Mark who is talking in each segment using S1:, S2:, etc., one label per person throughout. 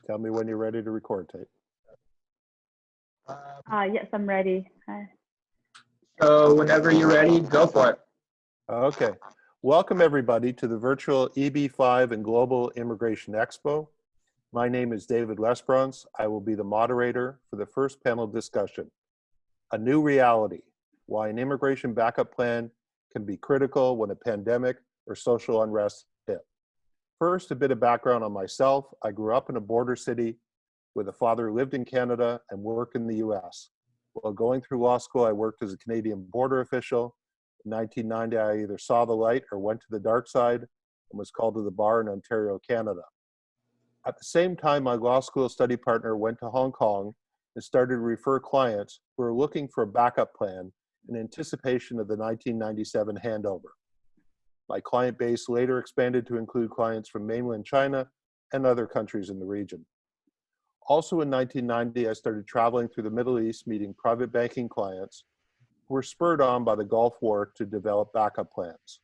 S1: Tell me when you're ready to record, Tate.
S2: Yes, I'm ready.
S3: So whenever you're ready, go for it.
S1: Okay. Welcome everybody to the virtual EB5 and Global Immigration Expo. My name is David Lesperance. I will be the moderator for the first panel discussion. A new reality, why an immigration backup plan can be critical when a pandemic or social unrest hit. First, a bit of background on myself. I grew up in a border city with a father who lived in Canada and worked in the US. While going through law school, I worked as a Canadian border official. In 1990, I either saw the light or went to the dark side and was called to the bar in Ontario, Canada. At the same time, my law school study partner went to Hong Kong and started to refer clients who were looking for a backup plan in anticipation of the 1997 handover. My client base later expanded to include clients from mainland China and other countries in the region. Also in 1990, I started traveling through the Middle East, meeting private banking clients who were spurred on by the Gulf War to develop backup plans.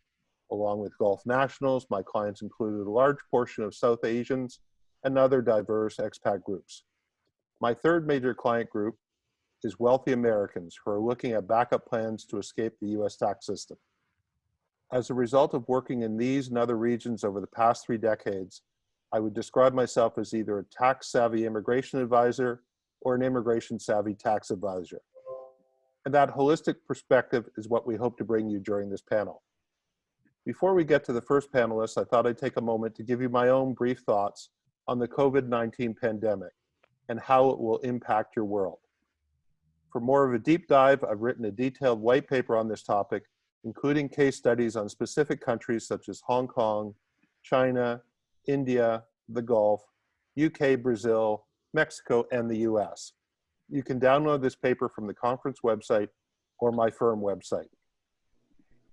S1: Along with Gulf nationals, my clients included a large portion of South Asians and other diverse expat groups. My third major client group is wealthy Americans who are looking at backup plans to escape the US tax system. As a result of working in these and other regions over the past 3 decades, I would describe myself as either a tax-savvy immigration advisor or an immigration-savvy tax advisor. And that holistic perspective is what we hope to bring you during this panel. Before we get to the first panelist, I thought I'd take a moment to give you my own brief thoughts on the COVID-19 pandemic and how it will impact your world. For more of a deep dive, I've written a detailed white paper on this topic, including case studies on specific countries such as Hong Kong, China, India, the Gulf, UK, Brazil, Mexico, and the US. You can download this paper from the conference website or my firm website.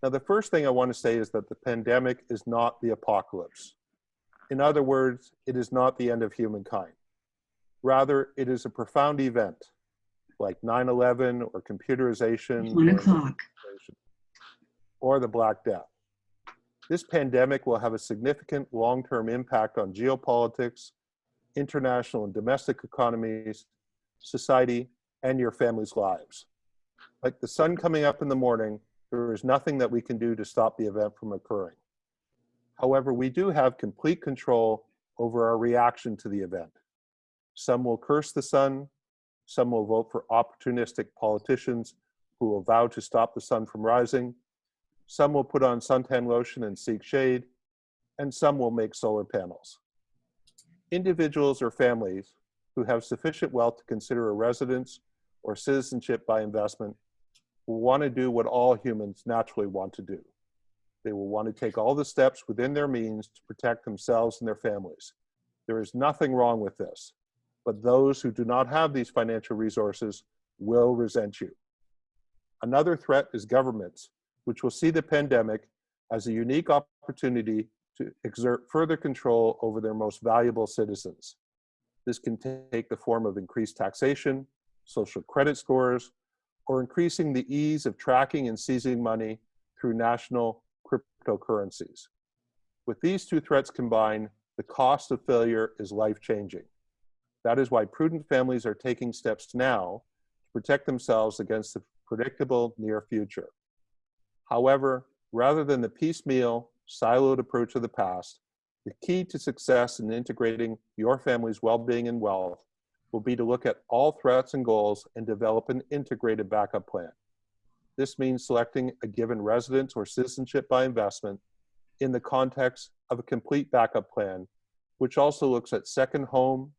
S1: Now, the first thing I want to say is that the pandemic is not the apocalypse. In other words, it is not the end of humankind. Rather, it is a profound event like 9/11 or computerization
S4: 1 o'clock.
S1: or the Black Death. This pandemic will have a significant long-term impact on geopolitics, international and domestic economies, society, and your family's lives. Like the sun coming up in the morning, there is nothing that we can do to stop the event from occurring. However, we do have complete control over our reaction to the event. Some will curse the sun, some will vote for opportunistic politicians who will vow to stop the sun from rising, some will put on suntan lotion and seek shade, and some will make solar panels. Individuals or families who have sufficient wealth to consider a residence or citizenship by investment will want to do what all humans naturally want to do. They will want to take all the steps within their means to protect themselves and their families. There is nothing wrong with this, but those who do not have these financial resources will resent you. Another threat is governments, which will see the pandemic as a unique opportunity to exert further control over their most valuable citizens. This can take the form of increased taxation, social credit scores, or increasing the ease of tracking and seizing money through national cryptocurrencies. With these two threats combined, the cost of failure is life-changing. That is why prudent families are taking steps now to protect themselves against the predictable near future. However, rather than the piecemeal, siloed approach of the past, the key to success in integrating your family's well-being and wealth will be to look at all threats and goals and develop an integrated backup plan. This means selecting a given residence or citizenship by investment in the context of a complete backup plan, which also looks at second home,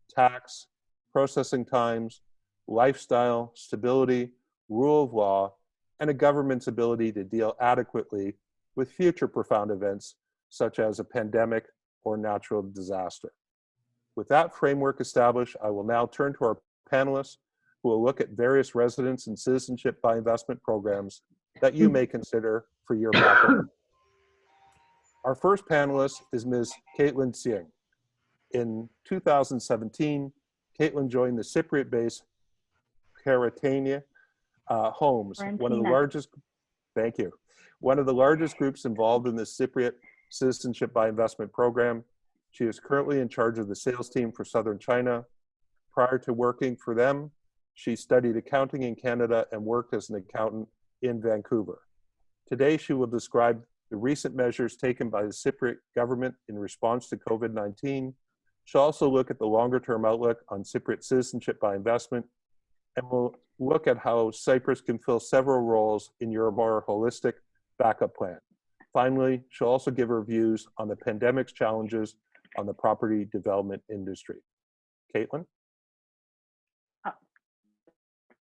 S1: tax, processing times, lifestyle, stability, rule of law, and a government's ability to deal adequately with future profound events such as a pandemic or natural disaster. With that framework established, I will now turn to our panelists who will look at various residence and citizenship by investment programs that you may consider for your backup. Our first panelist is Ms. Caitlin Siang. In 2017, Caitlin joined the Cypriot-based Karatania Homes, one of the largest, thank you, one of the largest groups involved in the Cypriot Citizenship by Investment program, She is currently in charge of the sales team for Southern China. Prior to working for them, she studied accounting in Canada and worked as an accountant in Vancouver. Today, she will describe the recent measures taken by the Cypriot government in response to COVID-19. She'll also look at the longer-term outlook on Cypriot citizenship by investment, and we'll look at how Cyprus can fill several roles in your more holistic backup plan. Finally, she'll also give her views on the pandemic's challenges on the property development industry. Caitlin?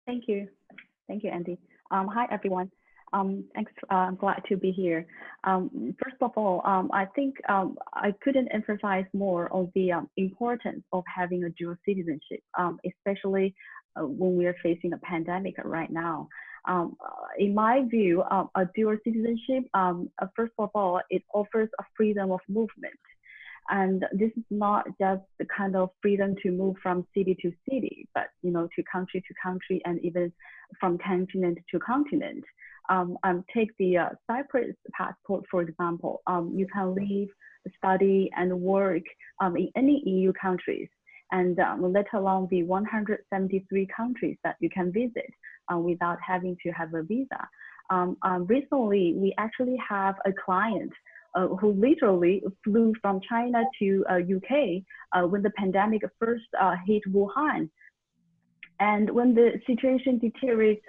S2: Thank you. Thank you, Andy. Hi, everyone. Thanks. I'm glad to be here. First of all, I think I couldn't emphasize more on the importance of having a dual citizenship, especially when we are facing a pandemic right now. In my view, a dual citizenship, first of all, it offers a freedom of movement. And this is not just the kind of freedom to move from city to city, but to country, and even from continent to continent. Take the Cyprus passport, for example. You can live, study, and work in any EU countries, and let alone the 173 countries that you can visit without having to have a visa. Recently, we actually have a client who literally flew from China to UK when the pandemic first hit Wuhan. And when the situation deteriorates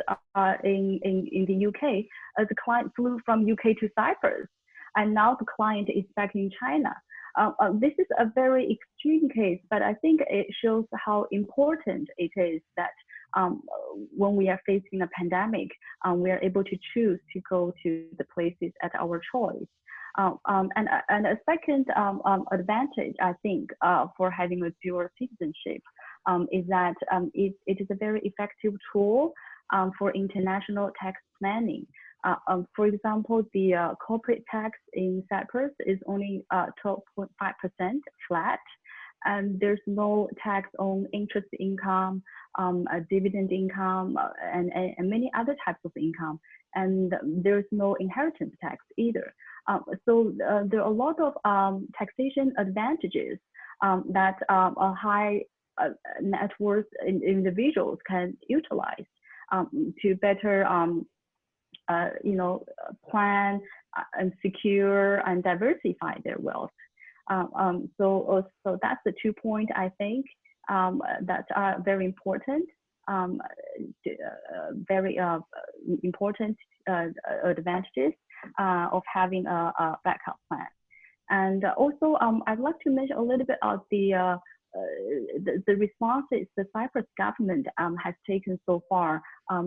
S2: in the UK, the client flew from UK to Cyprus, and now the client is back in China. This is a very extreme case, but I think it shows how important it is that when we are facing a pandemic, we are able to choose to go to the places at our choice. And a second advantage, I think, for having a dual citizenship is that it is a very effective tool for international tax planning. For example, the corporate tax in Cyprus is only 12.5% flat, and there's no tax on interest income, dividend income, and many other types of income. And there's no inheritance tax either. So there are a lot of taxation advantages that high net worth individuals can utilize to better, plan and secure and diversify their wealth. So that's the 2 points I think that are very important. Very important advantages of having a backup plan. And also, I'd like to mention a little bit of the responses the Cyprus government has taken so far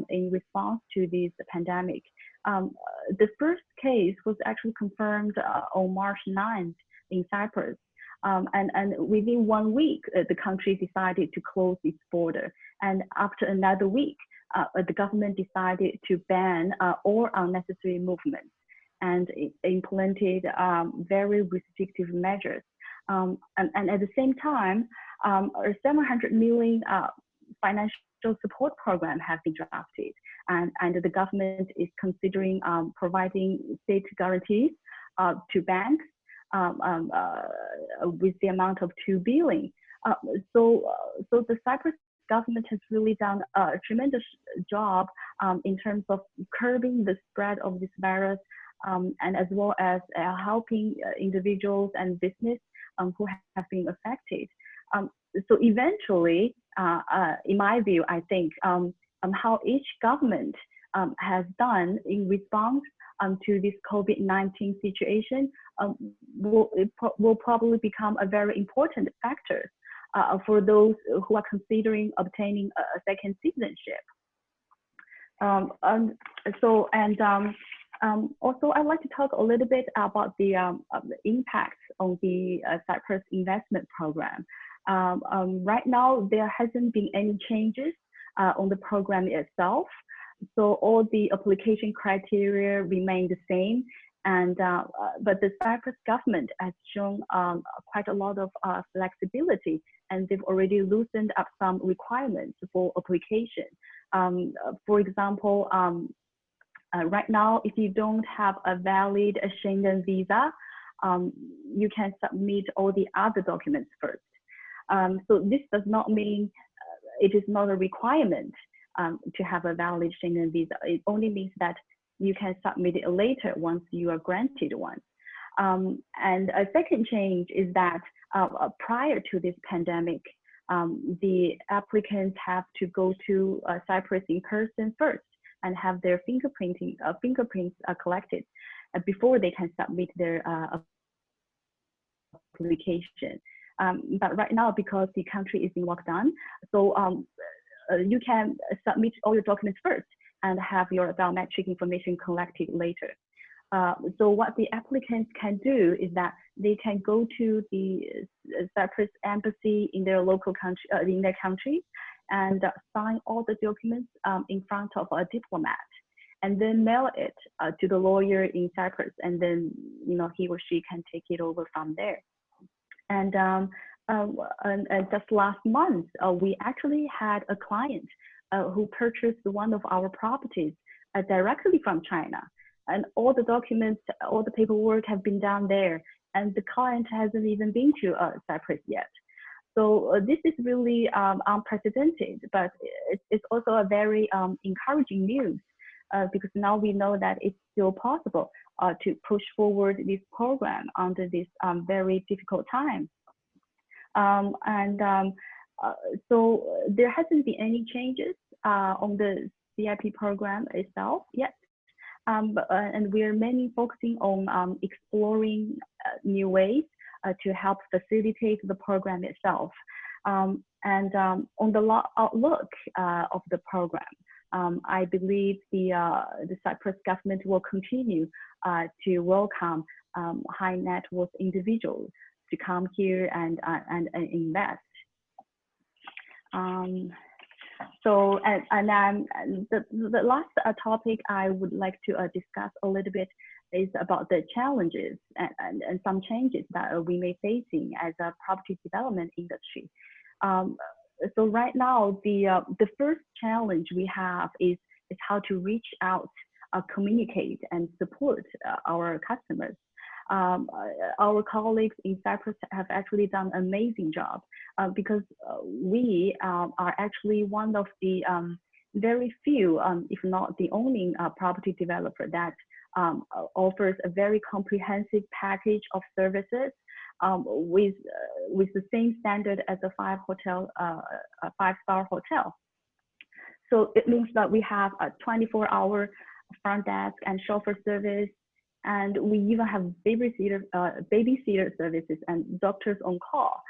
S2: in response to this pandemic. The first case was actually confirmed on March 9th in Cyprus. And within 1 week, the country decided to close its border. And after another week, the government decided to ban all unnecessary movements, and it implemented very restrictive measures. And at the same time, a 700 million financial support program has been drafted, and the government is considering providing state guarantees to banks with the amount of 2 billion. So the Cyprus government has really done a tremendous job in terms of curbing the spread of this virus, and as well as helping individuals and business who have been affected. So eventually, in my view, I think how each government has done in response to this COVID-19 situation will probably become a very important factor for those who are considering obtaining a second citizenship. Also, I'd like to talk a little bit about the impact on the Cyprus investment program. Right now, there hasn't been any changes on the program itself. So all the application criteria remain the same. And but the Cyprus government has shown quite a lot of flexibility, and they've already loosened up some requirements for application. For example, right now, if you don't have a valid Schengen visa, you can submit all the other documents first. So this does not mean it is not a requirement to have a valid Schengen visa. It only means that you can submit it later once you are granted one. And a second change is that prior to this pandemic, the applicants have to go to Cyprus in person first and have their fingerprints collected before they can submit their application. But right now, because the country is in lockdown, so you can submit all your documents first and have your biometric information collected later. So what the applicants can do is that they can go to the Cyprus embassy in their local country, in their country, and sign all the documents in front of a diplomat, and then mail it to the lawyer in Cyprus, and then he or she can take it over from there. And just last month, we actually had a client who purchased one of our properties directly from China. And all the documents, all the paperwork have been done there. And the client hasn't even been to Cyprus yet. So this is really unprecedented, but it's also a very encouraging news because now we know that it's still possible to push forward this program under this very difficult time. So there hasn't been any changes on the CIP program itself yet. And we're mainly focusing on exploring new ways to help facilitate the program itself. On the outlook of the program, I believe the Cyprus government will continue to welcome high net worth individuals to come here and invest. So the last topic I would like to discuss a little bit is about the challenges and some changes that we may facing as a property development industry. So right now, the first challenge we have is how to reach out, communicate, and support our customers. Our colleagues in Cyprus have actually done an amazing job because we are actually one of the very few, if not the only property developer that offers a very comprehensive package of services with the same standard as a five-star hotel. So it means that we have a 24-hour front desk and chauffeur service, and we even have babysitter services and doctors on call.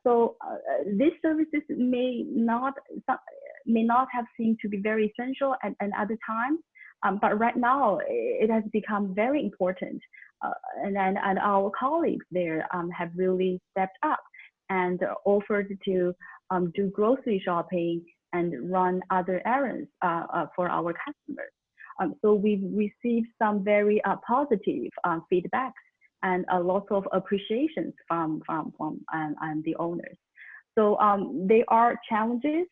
S2: So these services may not have seemed to be very essential at other times, but right now it has become very important. And our colleagues there have really stepped up and offered to do grocery shopping and run other errands for our customers. So we've received some very positive feedbacks and a lot of appreciations from the owners. So there are challenges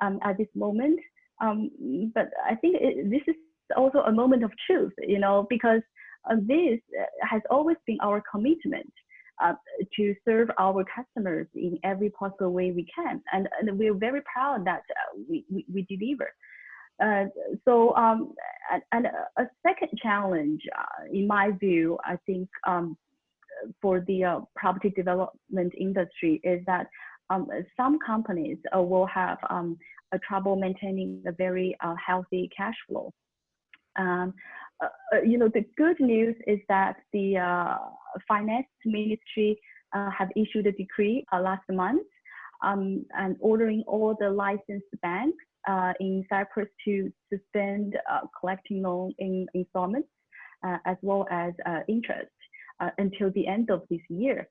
S2: at this moment, but I think this is also a moment of truth, because this has always been our commitment to serve our customers in every possible way we can, and we're very proud that we deliver. So a second challenge, in my view, I think for the property development industry is that some companies will have a trouble maintaining a very healthy cash flow. The good news is that the finance ministry have issued a decree last month and ordering all the licensed banks in Cyprus to suspend collecting loan in installments as well as interest until the end of this year.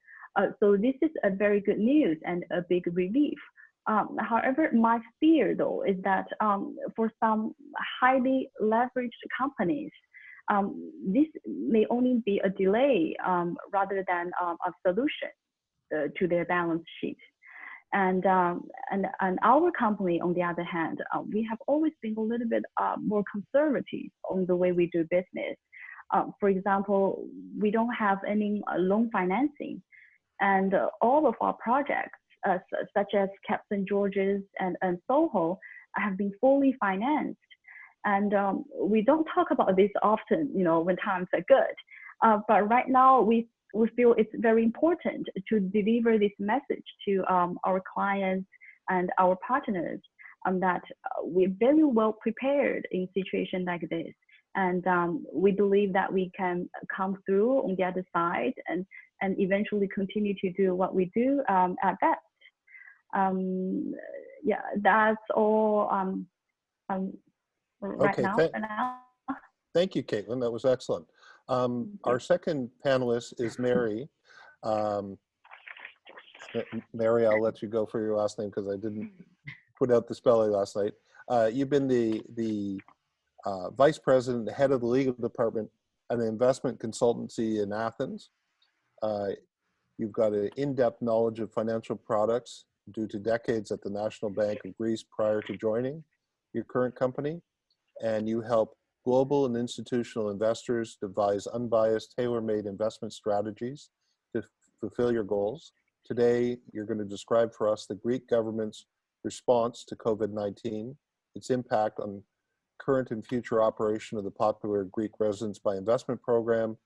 S2: So this is a very good news and a big relief. However, my fear though is that for some highly leveraged companies, this may only be a delay rather than a solution to their balance sheet. And our company, on the other hand, we have always been a little bit more conservative on the way we do business. For example, we don't have any loan financing, and all of our projects, such as Captain George's and Soho, have been fully financed. And we don't talk about this often, when times are good. But right now, we feel it's very important to deliver this message to our clients and our partners, that we're very well prepared in a situation like this. And we believe that we can come through on the other side and eventually continue to do what we do at best. Yeah, that's all right now for now.
S1: Thank you, Caitlin. That was excellent. Our second panelist is Mary. Mary, I'll let you go for your last name because I didn't put out the spelling last night. You've been the vice president, the head of the legal department at an investment consultancy in Athens. You've got an in-depth knowledge of financial products due to decades at the National Bank of Greece prior to joining your current company. And you help global and institutional investors devise unbiased, tailor-made investment strategies to fulfill your goals. Today, you're going to describe for us the Greek government's response to COVID-19, its impact on current and future operation of the popular Greek residence by investment program.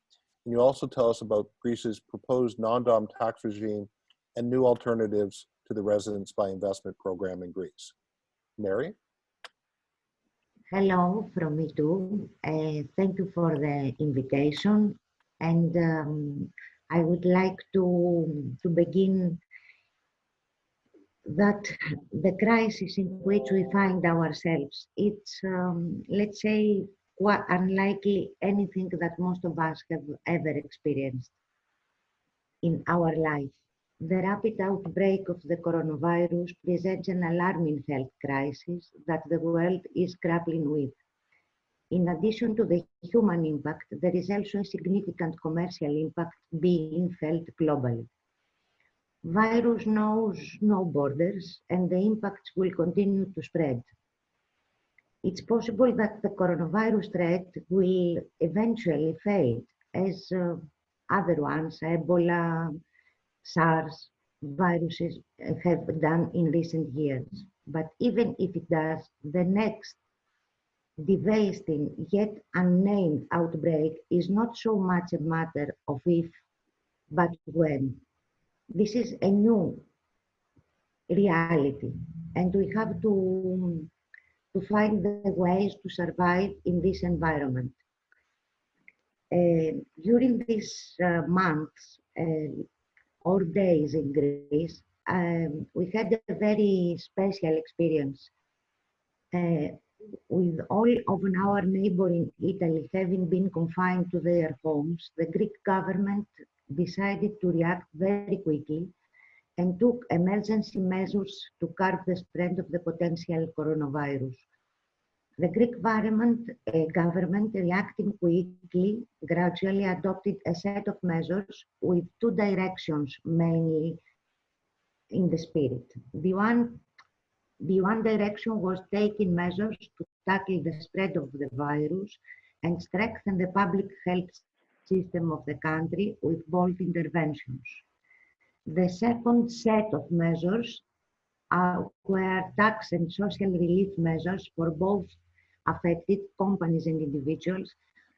S1: And you also tell us about Greece's proposed non-dom tax regime and new alternatives to the residence by investment program in Greece. Mary?
S4: Hello from me too. Thank you for the invitation. And I would like to begin that the crisis in which we find ourselves, it's, let's say, quite unlikely anything that most of us have ever experienced in our life. The rapid outbreak of the coronavirus presents an alarming health crisis that the world is grappling with. In addition to the human impact, there is also a significant commercial impact being felt globally. Virus knows no borders, and the impacts will continue to spread. It's possible that the coronavirus threat will eventually fade, as other ones, Ebola, SARS viruses have done in recent years. But even if it does, the next devastating yet unnamed outbreak is not so much a matter of if, but when. This is a new reality, and we have to find the ways to survive in this environment. During these months or days in Greece, we had a very special experience. With all of our neighboring Italy having been confined to their homes, the Greek government decided to react very quickly and took emergency measures to curb the spread of the potential coronavirus. The Greek government reacting quickly, gradually adopted a set of measures with two directions mainly in the spirit. The one direction was taking measures to tackle the spread of the virus and strengthen the public health system of the country with bold interventions. The second set of measures were tax and social relief measures for both affected companies and individuals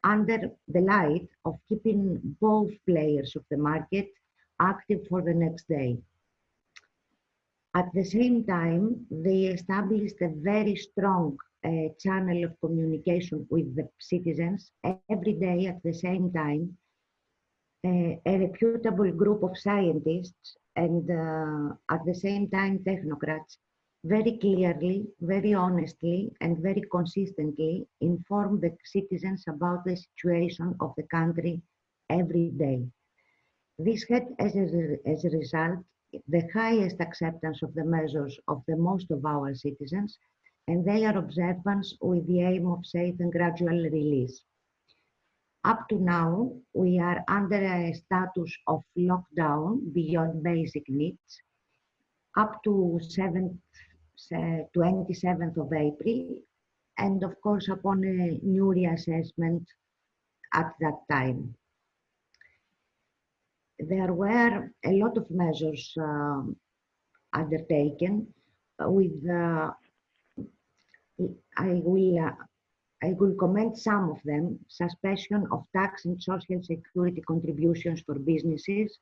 S4: under the light of keeping both players of the market active for the next day. At the same time, they established a very strong channel of communication with the citizens every day. At the same time, a reputable group of scientists and at the same time technocrats very clearly, very honestly, and very consistently inform the citizens about the situation of the country every day. This had, as a result, the highest acceptance of the measures of the most of our citizens and their observance with the aim of safe and gradual release. Up to now, we are under a status of lockdown beyond basic needs up to 27th of April, and of course upon a new reassessment at that time. There were a lot of measures undertaken with, I will comment some of them: suspension of tax and social security contributions for businesses,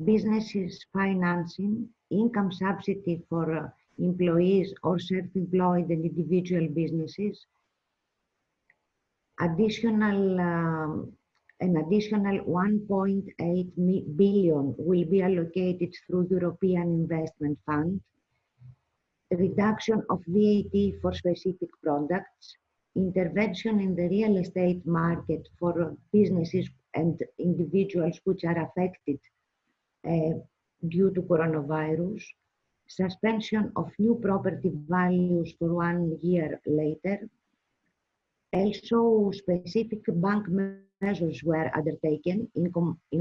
S4: businesses financing, income subsidy for employees or self-employed and individual businesses, an additional 1.8 billion will be allocated through European Investment Fund, reduction of VAT for specific products, intervention in the real estate market for businesses and individuals which are affected due to coronavirus, suspension of new property values for 1 year later. Also, specific bank measures were undertaken in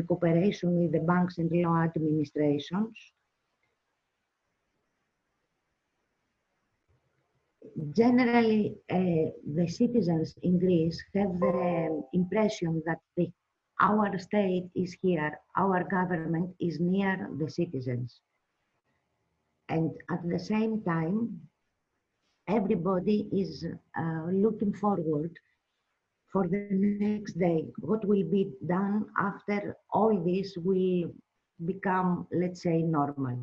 S4: cooperation with the banks and law administrations. Generally, the citizens in Greece have the impression that our state is here, our government is near the citizens. And at the same time, everybody is looking forward for the next day. What will be done after all this will become, let's say, normal.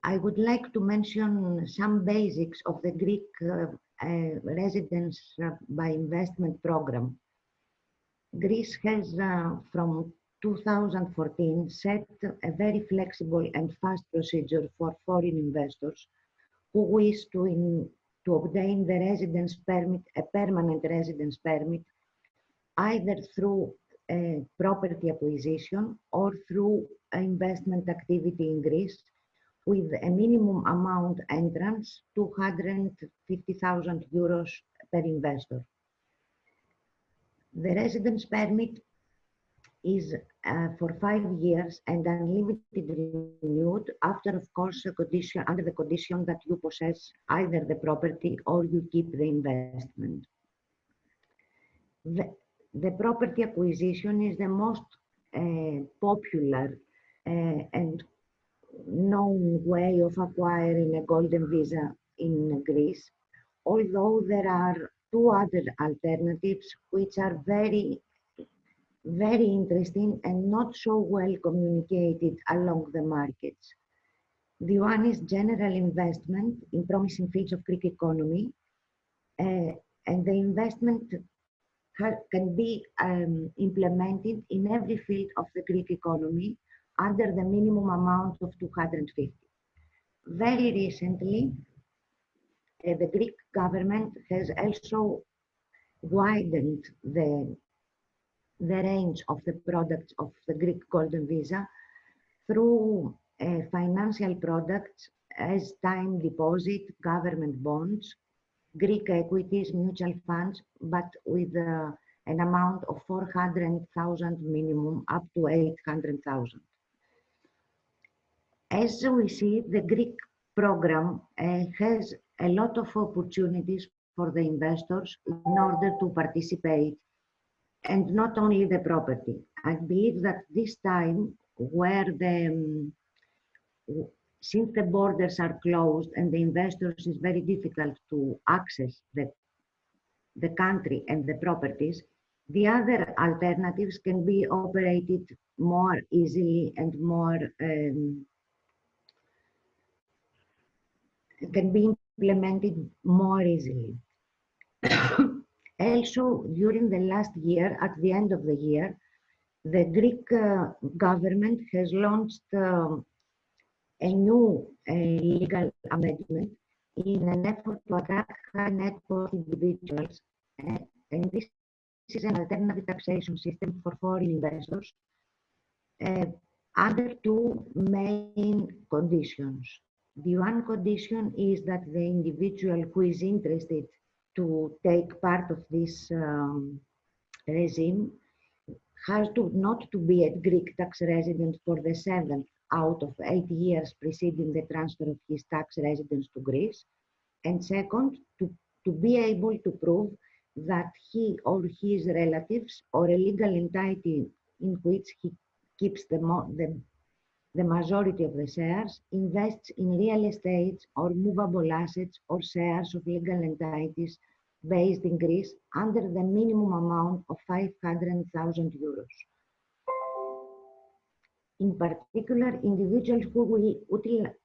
S4: I would like to mention some basics of the Greek residence by investment program. Greece has, from 2014, set a very flexible and fast procedure for foreign investors who wish to obtain the residence permit, a permanent residence permit, either through property acquisition or through investment activity in Greece, with a minimum amount entrance, 250,000 euros per investor. The residence permit is for 5 years and unlimited renewed after, of course, under the condition that you possess either the property or you keep the investment. The property acquisition is the most popular and known way of acquiring a golden visa in Greece, although there are 2 other alternatives which are very interesting and not so well communicated along the markets. The one is general investment in promising fields of Greek economy, and the investment can be implemented in every field of the Greek economy under the minimum amount of 250. Very recently, the Greek government has also widened the range of the products of the Greek golden visa through financial products as time deposit, government bonds, Greek equities, mutual funds, but with an amount of 400,000 minimum up to 800,000. As we see, the Greek program has a lot of opportunities for the investors in order to participate, and not only the property. I believe that this time, where since the borders are closed and the investors is very difficult to access the country and the properties, the other alternatives can be operated more easily and more can be implemented more easily. Also, during the last year, at the end of the year, the Greek government has launched a new legal amendment in an effort to attract high net worth individuals, and this is an alternative taxation system for foreign investors under 2 main conditions. The one condition is that the individual who is interested to take part of this regime has not to be a Greek tax resident for the 7th out of 8 years preceding the transfer of his tax residence to Greece. And second, to be able to prove that he or his relatives or a legal entity in which he keeps the majority of the shares invests in real estate or movable assets or shares of legal entities based in Greece under the minimum amount of 500,000 euros. In particular, individuals who will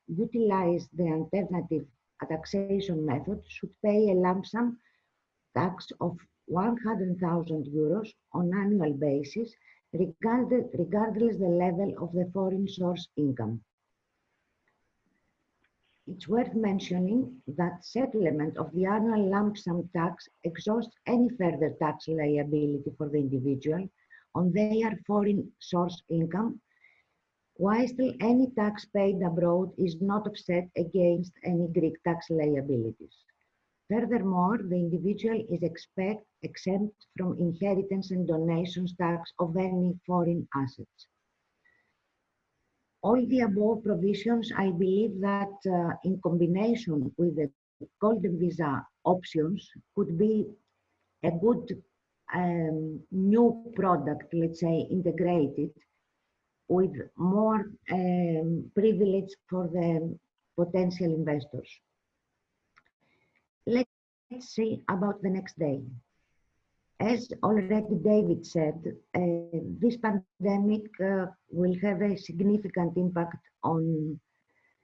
S4: utilize the alternative taxation method should pay a lump sum tax of 100,000 euros on annual basis, regardless the level of the foreign source income. It's worth mentioning that settlement of the annual lump sum tax exhausts any further tax liability for the individual on their foreign source income, whilst any tax paid abroad is not offset against any Greek tax liabilities. Furthermore, the individual is exempt from inheritance and donations tax of any foreign assets. All the above provisions, I believe that in combination with the golden visa options could be a good new product, let's say, integrated with more privilege for the potential investors. Let's see about the next day. As already David said, this pandemic will have a significant impact on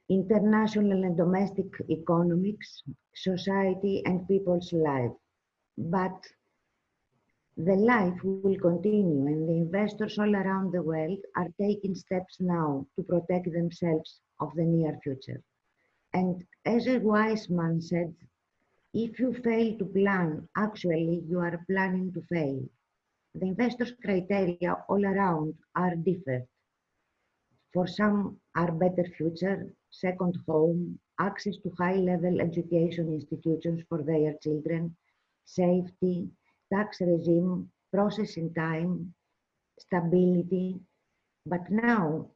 S4: international and domestic economics, society, and people's life. But the life will continue, and the investors all around the world are taking steps now to protect themselves of the near future. And as a wise man said, if you fail to plan, actually you are planning to fail. The investors' criteria all around are different. For some are better future, second home, access to high-level education institutions for their children, safety, tax regime, processing time, stability. But now,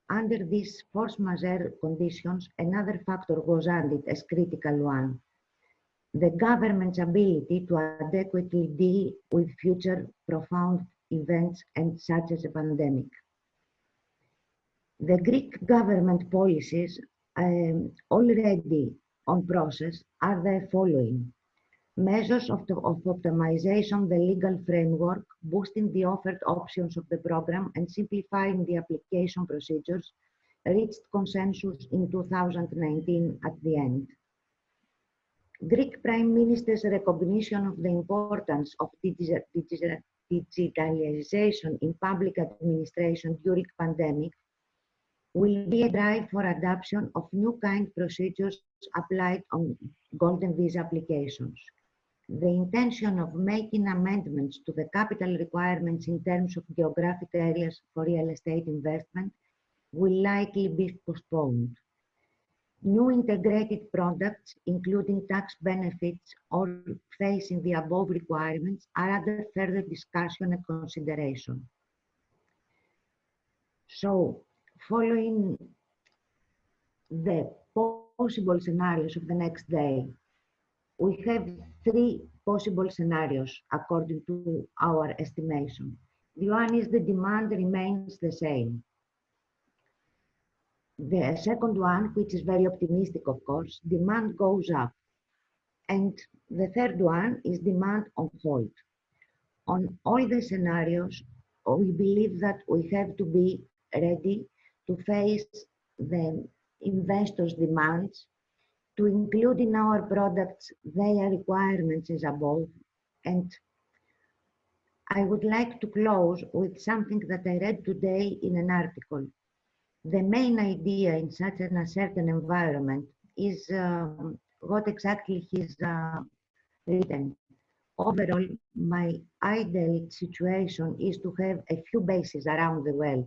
S4: under these force majeure conditions, another factor was added as critical one: the government's ability to adequately deal with future profound events and such as a pandemic. The Greek government policies already on process are the following: measures of optimization the legal framework, boosting the offered options of the program and simplifying the application procedures, reached consensus in 2019 at the end. Greek Prime Minister's recognition of the importance of digitalization in public administration during pandemic will be a drive for adoption of new kind procedures applied on golden visa applications. The intention of making amendments to the capital requirements in terms of geographic areas for real estate investment will likely be postponed. New integrated products, including tax benefits or facing the above requirements, are under further discussion and consideration. So, following the possible scenarios of the next day, we have three possible scenarios according to our estimation. The one is the demand remains the same. The second one, which is very optimistic, of course, demand goes up. And the third one is demand on hold. On all the scenarios, we believe that we have to be ready to face the investors' demands, to include in our products their requirements as above. And I would like to close with something that I read today in an article. The main idea in such an uncertain environment is what exactly he's written. Overall, my ideal situation is to have a few bases around the world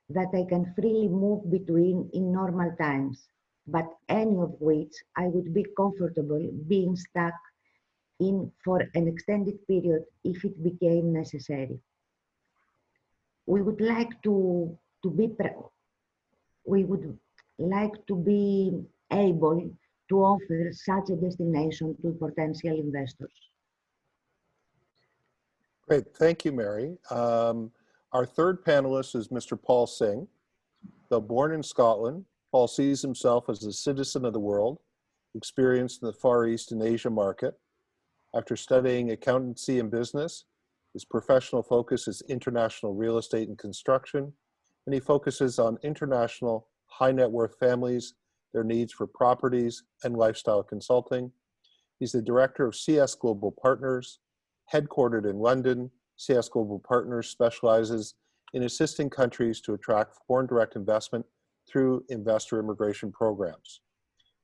S4: that I can freely move between in normal times, but any of which I would be comfortable being stuck in for an extended period if it became necessary. We would like to be able to offer such a destination to potential investors.
S1: Great, thank you, Mary. Our third panelist is Mr. Paul Singh. Though born in Scotland, Paul sees himself as a citizen of the world, experienced in the Far East and Asia market. After studying accountancy and business, his professional focus is international real estate and construction, and he focuses on international high net worth families, their needs for properties and lifestyle consulting. He's the director of CS Global Partners, headquartered in London. CS Global Partners specializes in assisting countries to attract foreign direct investment through investor immigration programs.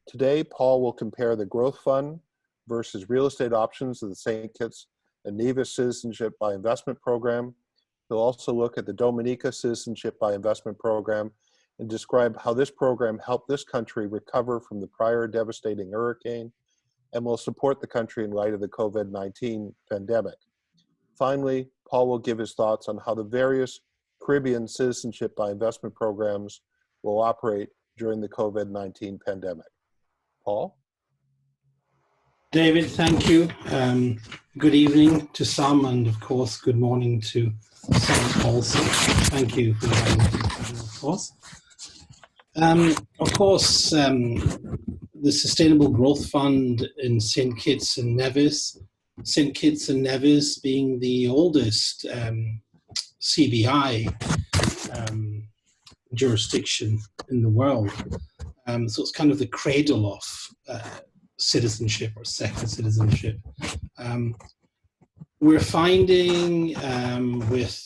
S1: Today, Paul will compare the Growth Fund versus real estate options of the St. Kitts and Nevis Citizenship by Investment Program. He'll also look at the Dominica Citizenship by Investment Program and describe how this program helped this country recover from the prior devastating hurricane and will support the country in light of the COVID-19 pandemic. Finally, Paul will give his thoughts on how the various Caribbean citizenship by investment programs will operate during the COVID-19 pandemic. Paul?
S5: David, thank you. Good evening to some, and of course, good morning to some also. Thank you for that, of course. The Sustainable Growth Fund in St. Kitts and Nevis, St. Kitts and Nevis being the oldest CBI jurisdiction in the world. So it's kind of the cradle of citizenship or second citizenship. We're finding with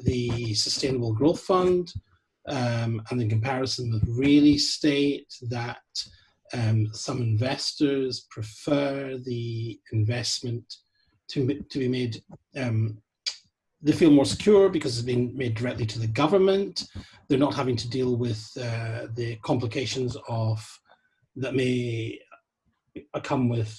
S5: the Sustainable Growth Fund and in comparison with real estate that some investors prefer the investment to be made, they feel more secure because it's been made directly to the government. They're not having to deal with the complications that may come with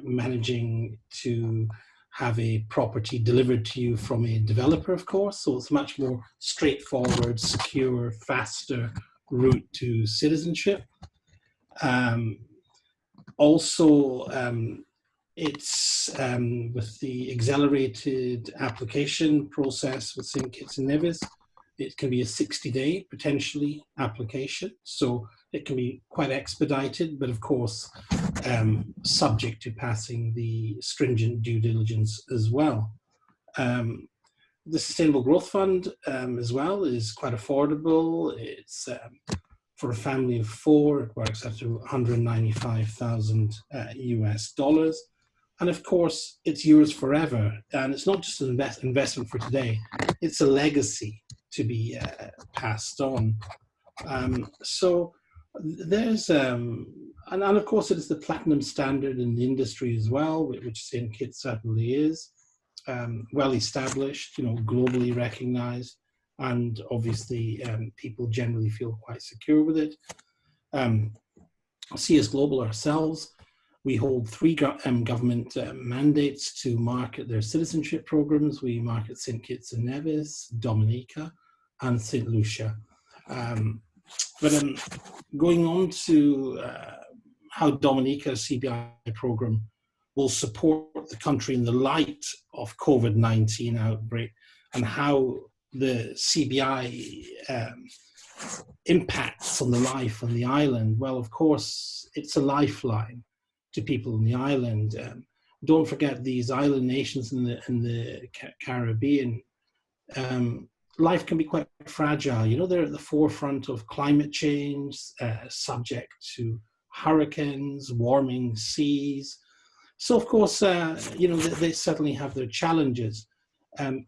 S5: managing to have a property delivered to you from a developer, of course. So it's much more straightforward, secure, faster route to citizenship. It's with the accelerated application process with St. Kitts and Nevis, it can be a 60-day potentially application. So it can be quite expedited, but of course, subject to passing the stringent due diligence as well. The Sustainable Growth Fund as well is quite affordable. It's for a family of 4, it works out to $195,000 US. And of course, it's yours forever. And it's not just an investment for today, it's a legacy to be passed on. So there's, and of course it is the platinum standard in the industry as well, which St. Kitts certainly is, well established, globally recognized, and obviously people generally feel quite secure with it. CS Global ourselves, we hold 3 government mandates to market their citizenship programs. We market St. Kitts and Nevis, Dominica, and St. Lucia. But going on to how Dominica CBI program will support the country in the light of COVID-19 outbreak and how the CBI impacts on the life on the island. Well, of course, it's a lifeline to people in the island. Don't forget these island nations in the Caribbean. Life can be quite fragile. They're at the forefront of climate change, subject to hurricanes, warming seas. So, of course, they certainly have their challenges.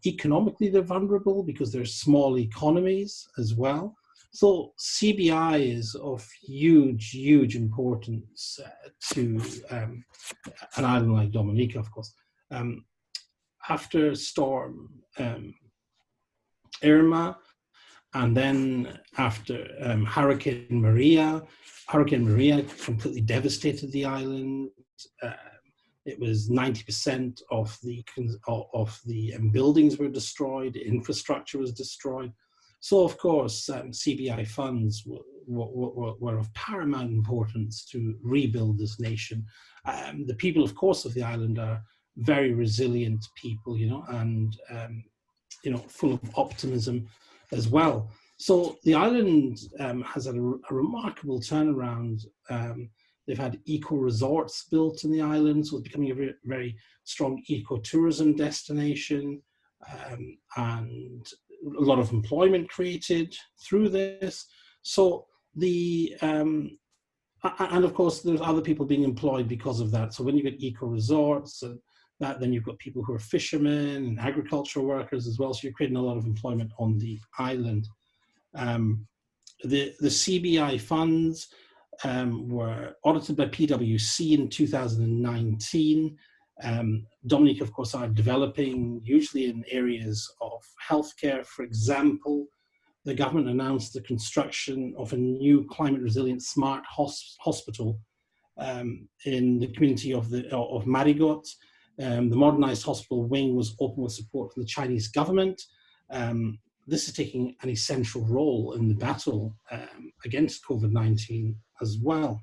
S5: Economically, they're vulnerable because they're small economies as well. So CBI is of huge, huge importance to an island like Dominica, of course. After Storm Irma, and then after Hurricane Maria completely devastated the island. It was 90% of the buildings were destroyed, infrastructure was destroyed. So, of course, CBI funds were of paramount importance to rebuild this nation. The people, of course, of the island are very resilient people, and full of optimism as well. So the island has had a remarkable turnaround. They've had eco resorts built in the island, so it's becoming a very, very strong ecotourism destination, and a lot of employment created through this. So and of course, there's other people being employed because of that. So when you get eco resorts and that, then you've got people who are fishermen and agricultural workers as well. So you're creating a lot of employment on the island. The CBI funds were audited by PwC in 2019. Dominica, of course, are developing, usually in areas of healthcare. For example, the government announced the construction of a new climate-resilient smart hospital in the community of Marigot. The modernized hospital wing was open with support from the Chinese government. This is taking an essential role in the battle against COVID-19 as well.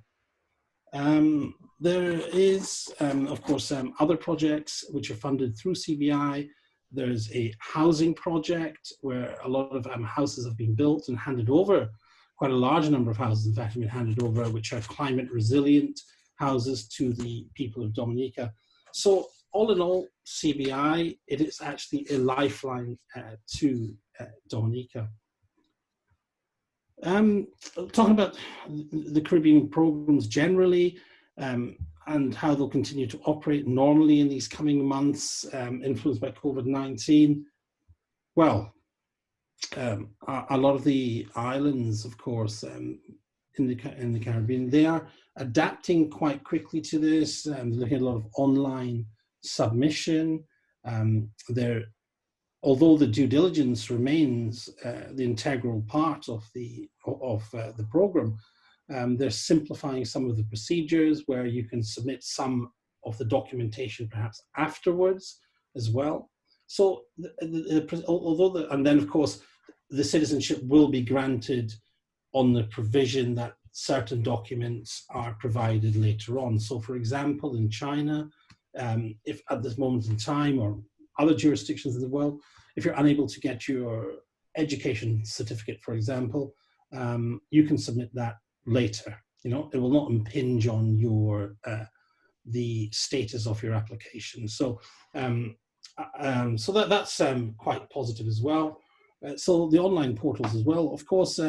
S5: There is, of course, other projects which are funded through CBI. There's a housing project where a lot of houses have been built and handed over. Quite a large number of houses, in fact, have been handed over, which are climate resilient houses to the people of Dominica. So all in all, CBI, it is actually a lifeline to Dominica. Talking about the Caribbean programs generally, and how they'll continue to operate normally in these coming months, influenced by COVID-19. Well, a lot of the islands, of course, in the Caribbean, they are adapting quite quickly to this. Looking at a lot of online submission. Although the due diligence remains the integral part of the program, they're simplifying some of the procedures where you can submit some of the documentation perhaps afterwards as well. So, and then of course, the citizenship will be granted on the provision that certain documents are provided later on. So for example, in China, if at this moment in time, or other jurisdictions in the world, if you're unable to get your education certificate, for example, you can submit that later. It will not impinge on your the status of your application. So, that's quite positive as well. So the online portals as well. Of course,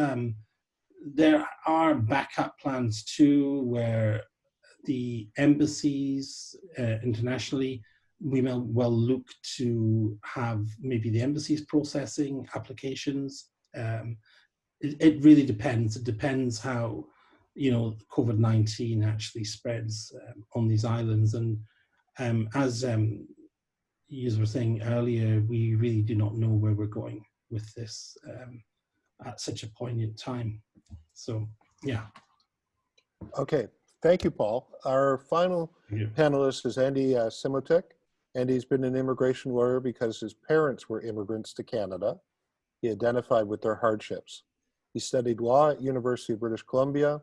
S5: there are backup plans too, where the embassies internationally, we may well look to have maybe the embassies processing applications. It really depends. It depends how, COVID-19 actually spreads on these islands. And as you were saying earlier, we really do not know where we're going with this at such a poignant time. So, yeah.
S1: Okay, thank you, Paul. Our final panelist is Andy Simotek. Andy's been an immigration lawyer because his parents were immigrants to Canada. He identified with their hardships. He studied law at University of British Columbia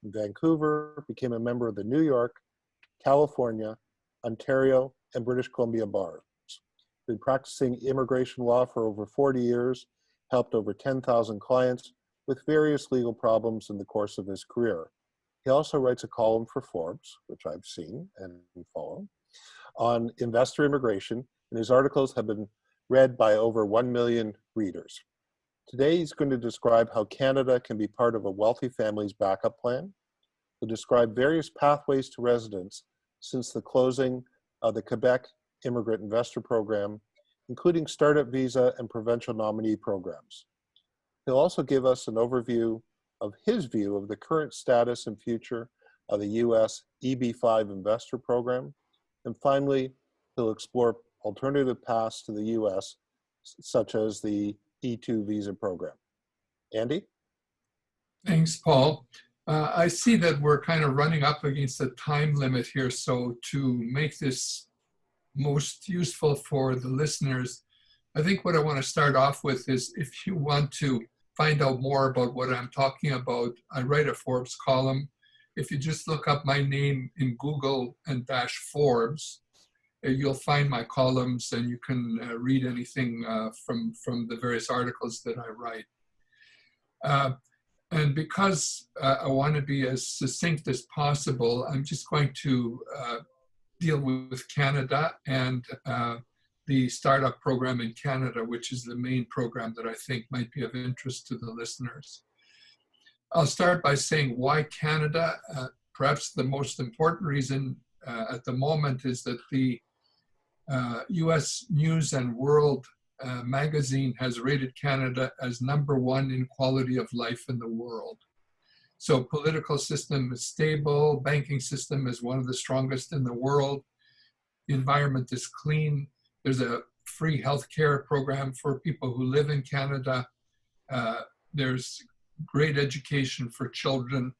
S1: in Vancouver, became a member of the New York, California, Ontario, and British Columbia bars. Been practicing immigration law for over 40 years, helped over 10,000 clients with various legal problems in the course of his career. He also writes a column for Forbes, which I've seen and follow, on investor immigration, and his articles have been read by over 1 million readers. Today, he's going to describe how Canada can be part of a wealthy family's backup plan. He'll describe various pathways to residence since the closing of the Quebec Immigrant Investor Program, including startup visa and provincial nominee programs. He'll also give us an overview of his view of the current status and future of the US EB-5 investor program. And finally, he'll explore alternative paths to the US, such as the E2 visa program. Andy?
S6: Thanks, Paul. I see that we're kind of running up against a time limit here, so to make this most useful for the listeners, I think what I want to start off with is, if you want to find out more about what I'm talking about, I write a Forbes column. If you just look up my name in Google and dash Forbes, you'll find my columns, and you can read anything from the various articles that I write. And because I want to be as succinct as possible, I'm just going to deal with Canada and the startup program in Canada, which is the main program that I think might be of interest to the listeners. I'll start by saying why Canada. Perhaps the most important reason at the moment is that the US News and World magazine has rated Canada as #1 in quality of life in the world. So political system is stable, banking system is one of the strongest in the world, the environment is clean, there's a free healthcare program for people who live in Canada, there's great education for children,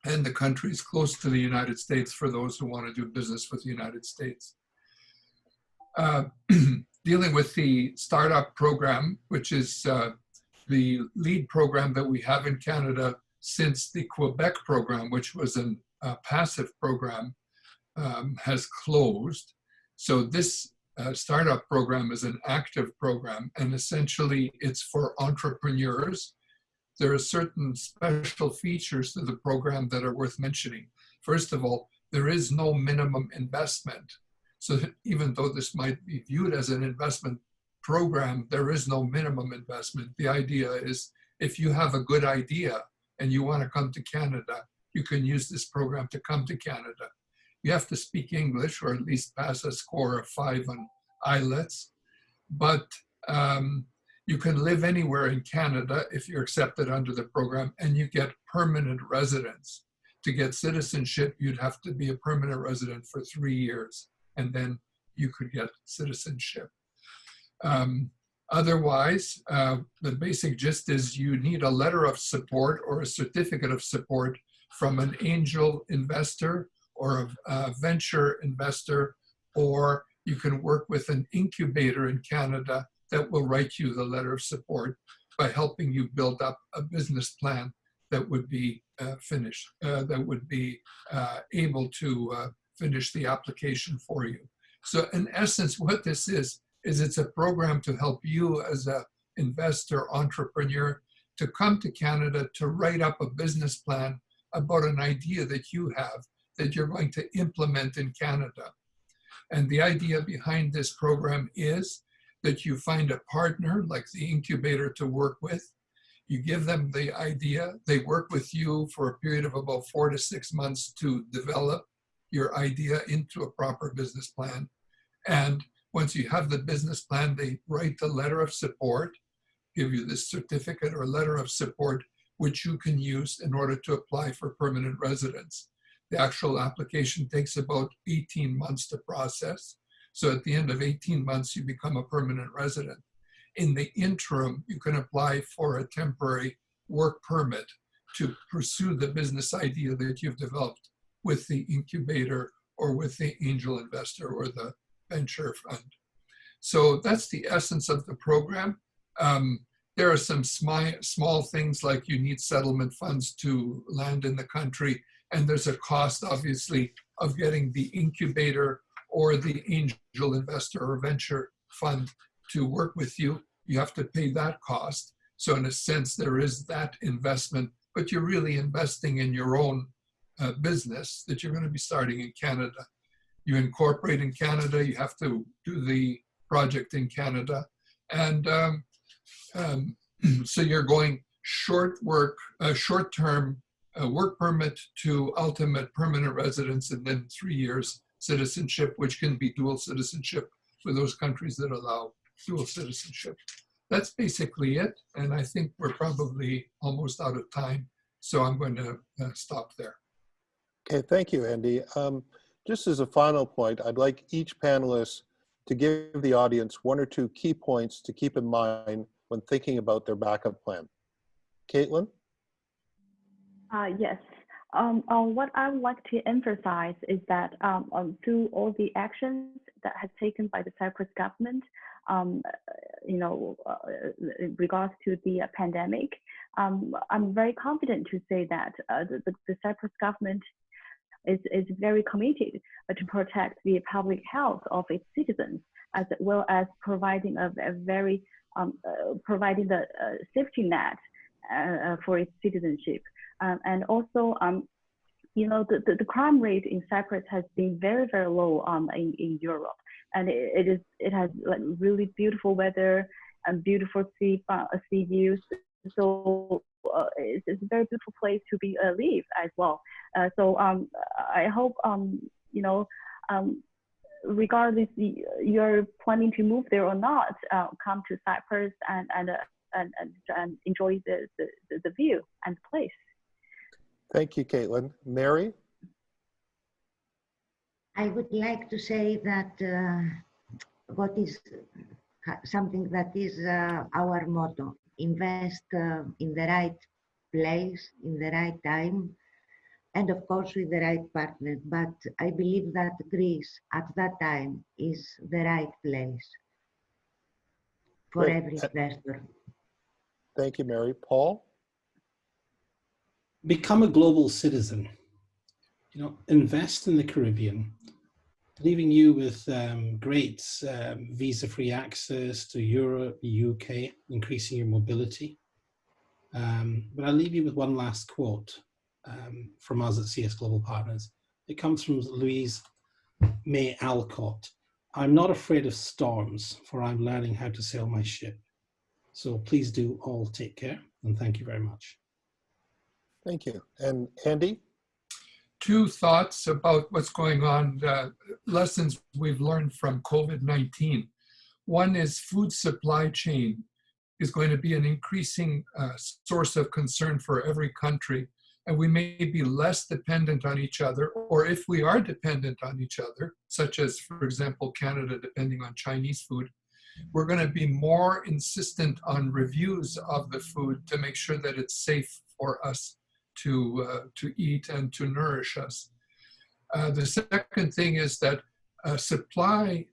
S6: and the country is close to the United States for those who want to do business with the United States. Dealing with the startup program, which is the lead program that we have in Canada since the Quebec program, which was a passive program, has closed. So this startup program is an active program, and essentially it's for entrepreneurs. There are certain special features to the program that are worth mentioning. First of all, there is no minimum investment. So even though this might be viewed as an investment program, there is no minimum investment. The idea is if you have a good idea and you want to come to Canada, you can use this program to come to Canada. You have to speak English or at least pass a score of 5 on IELTS, but you can live anywhere in Canada if you're accepted under the program, and you get permanent residence. To get citizenship, you'd have to be a permanent resident for 3 years, and then you could get citizenship. Otherwise, the basic gist is you need a letter of support or a certificate of support from an angel investor or a venture investor, or you can work with an incubator in Canada that will write you the letter of support by helping you build up a business plan that would be finished, that would be able to finish the application for you. So in essence, what this is it's a program to help you as an investor, entrepreneur, to come to Canada to write up a business plan about an idea that you have that you're going to implement in Canada. And the idea behind this program is that you find a partner like the incubator to work with. You give them the idea. They work with you for a period of about 4 to 6 months to develop your idea into a proper business plan. And once you have the business plan, they write the letter of support, give you this certificate or letter of support, which you can use in order to apply for permanent residence. The actual application takes about 18 months to process. So at the end of 18 months, you become a permanent resident. In the interim, you can apply for a temporary work permit to pursue the business idea that you've developed with the incubator or with the angel investor or the venture fund. So that's the essence of the program. There are some small things like you need settlement funds to land in the country, and there's a cost, obviously, of getting the incubator or the angel investor or venture fund to work with you. You have to pay that cost. So in a sense, there is that investment, but you're really investing in your own business that you're going to be starting in Canada. You incorporate in Canada, you have to do the project in Canada. And so you're going short-term work permit to ultimate permanent residence, and then 3 years citizenship, which can be dual citizenship for those countries that allow dual citizenship. That's basically it. And I think we're probably almost out of time. So I'm going to stop there.
S1: Okay, thank you, Andy. Just as a final point, I'd like each panelist to give the audience 1 or 2 key points to keep in mind when thinking about their backup plan. Caitlin?
S2: Yes. What I would like to emphasize is that through all the actions that has taken by the Cyprus government, in regards to the pandemic, I'm very confident to say that the Cyprus government is very committed to protect the public health of its citizens, as well as providing providing the safety net for its citizenship. And also, the crime rate in Cyprus has been very, very low in Europe, and it has like really beautiful weather and beautiful sea views. So it's a very beautiful place to be live as well. So I hope regardless you're planning to move there or not, come to Cyprus and enjoy the view and the place.
S1: Thank you, Caitlin. Mary?
S4: I would like to say that what is something that is our motto: invest in the right place, in the right time, and of course with the right partner. But I believe that Greece at that time is the right place for
S1: Great.
S4: every investor.
S1: Thank you, Mary. Paul?
S5: Become a global citizen. Invest in the Caribbean, leaving you with great visa-free access to Europe, the UK, increasing your mobility. But I'll leave you with one last quote from us at CS Global Partners. It comes from Louise May Alcott. "I'm not afraid of storms, for I'm learning how to sail my ship." So please do all take care, and thank you very much.
S1: Thank you. And Andy?
S6: Two thoughts about what's going on, lessons we've learned from COVID-19. One is food supply chain is going to be an increasing source of concern for every country, and we may be less dependent on each other, or if we are dependent on each other, such as, for example, Canada depending on Chinese food, we're going to be more insistent on reviews of the food to make sure that it's safe for us to eat and to nourish us. The second thing is that the supply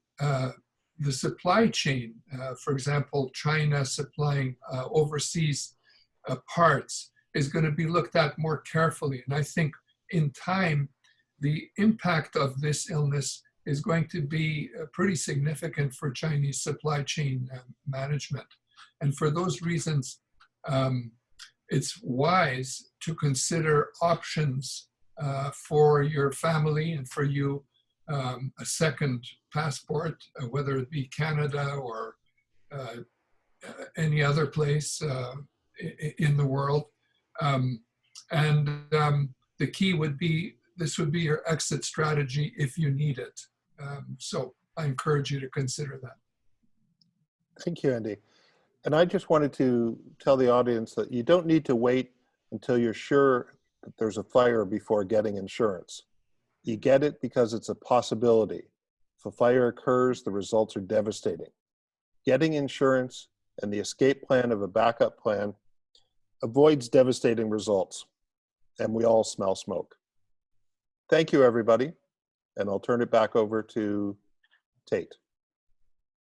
S6: chain, for example, China supplying overseas parts, is going to be looked at more carefully. And I think in time, the impact of this illness is going to be pretty significant for Chinese supply chain management. And for those reasons, it's wise to consider options for your family and for you, a second passport, whether it be Canada or any other place in the world. The key would be, this would be your exit strategy if you need it. So I encourage you to consider that.
S1: Thank you, Andy. And I just wanted to tell the audience that you don't need to wait until you're sure that there's a fire before getting insurance. You get it because it's a possibility. If a fire occurs, the results are devastating. Getting insurance and the escape plan of a backup plan avoids devastating results, and we all smell smoke. Thank you, everybody, and I'll turn it back over to Tate.